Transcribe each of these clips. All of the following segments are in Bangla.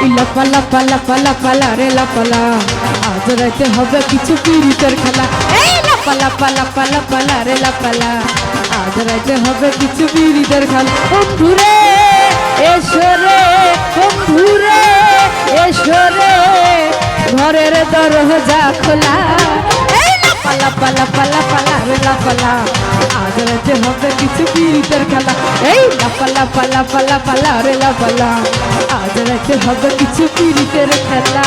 লাপালা পালা পালা পালা রে লাপালা আজ রাতে হবে কিছু পিরিতের খেলা এই লাপালা পালা পালা পালা রে লাপালা আজ রাতে হবে কিছু পিরিতের খেলা বন্ধুরে এসো রে বন্ধুরে এসো রে ঘরের দরজা খোলা এই লাপালা পালা পালা পালা রে লাপালা আজ রাতে হবে কিছু পিরিতের খেলা এই লাপালা পালা পালা পালা রে লাপালা আজ রাতে হবে কিছু পিরিতের খেলা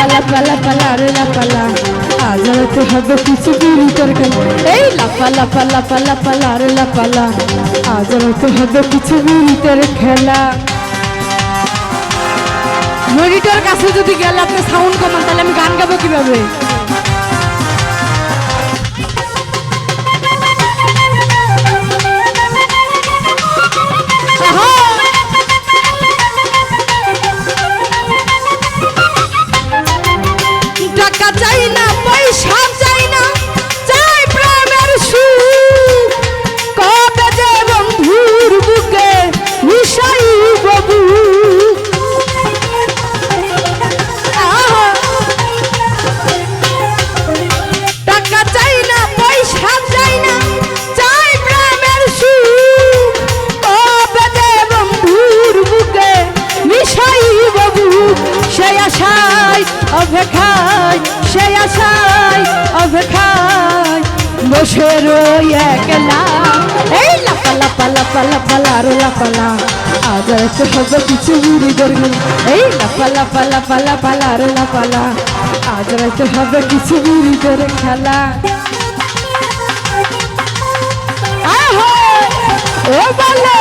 লাপালা পালা পালা রে লাপালা আজ রাতে হবে কিছু পিরিতের খেলা এই লাপালা পালা পালা পালা রে লাপালা আজ রাতে হবে কিছু পিরিতের খেলা মনিটর কাছে যদি গেলে আপনি সাউন্ড কমান তাহলে আমি গান গাবো কিভাবে চাই না পয়সা চাই না চাই প্রেমের সুখ কবে যে বন্ধুর বুকে মিশাইব বুক টাকা চাই না পয়সা চাই না চাই প্রেমের সুখ কবে যে বন্ধুর বুকে মিশাইব বুক সেই আশায় অপেক্ষায় সেই আশায় অপেক্ষায় বসে রই একলা এই লাপালা পালা পালা পালা রে লাপালা আজ রাতে হবে কিছু পিরিতের খেলা এই লাপালা পালা পালা পালা রে লাপালা আজ রাতে হবে কিছু পিরিতের খেলা ও বলো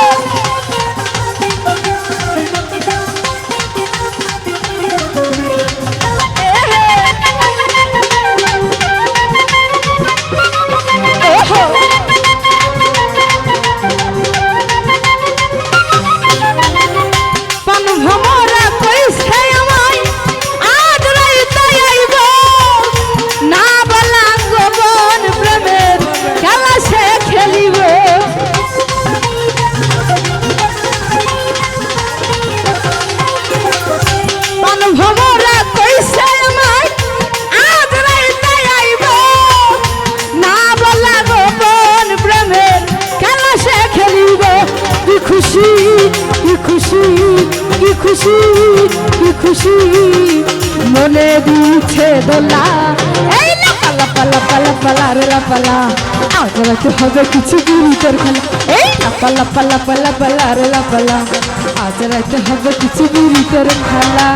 খুশি মনে দিচ্ছে দোলা এই লাপালা পালা পালা পালা রে লাপালা আজ রাতে হবে কিছু পিরিতের খেলা এই লাপালা পালা পালা পালা রে লাপালা আজ রাতে হবে কিছু পিরিতের খেলা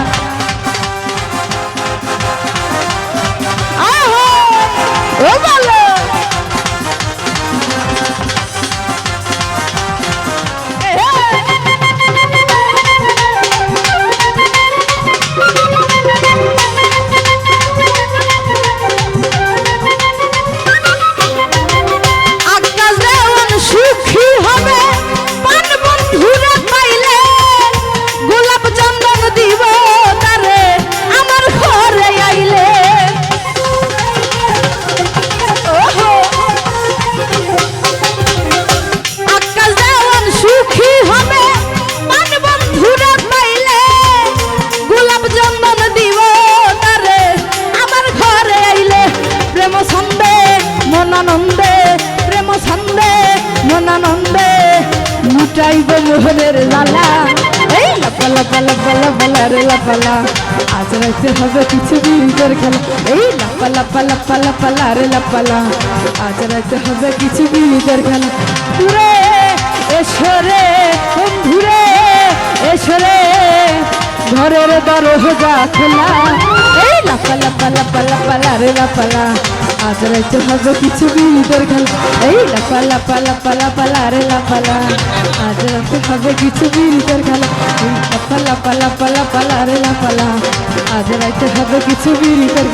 ও বলো মোহনের লালা এই লাপা লাপা লাপা লাপা রে লাপালা আজ রাইতে হবে কিছু বিরিদের খেলা এই লাপা লাপা লাপা লাপা রে লাপালা আজ রাইতে হবে কিছু বিরিদের খেলা দূরে এসরে বন্ধুরে এসরে ঘরের দরজা খোলা এই লাপা লাপা লাপা লাপা রে লাপালা আজ রাইতে হবে কিছু বিরিদের খেলা এই লাপা লাপা লাপা লাপা রে লাপালা আজ রাইতে হবে কিছু বিরিদের খেলা এই লাপা লাপা লাপা লাপা রে লাপালা আজ রাইতে হবে কিছু বিরিদের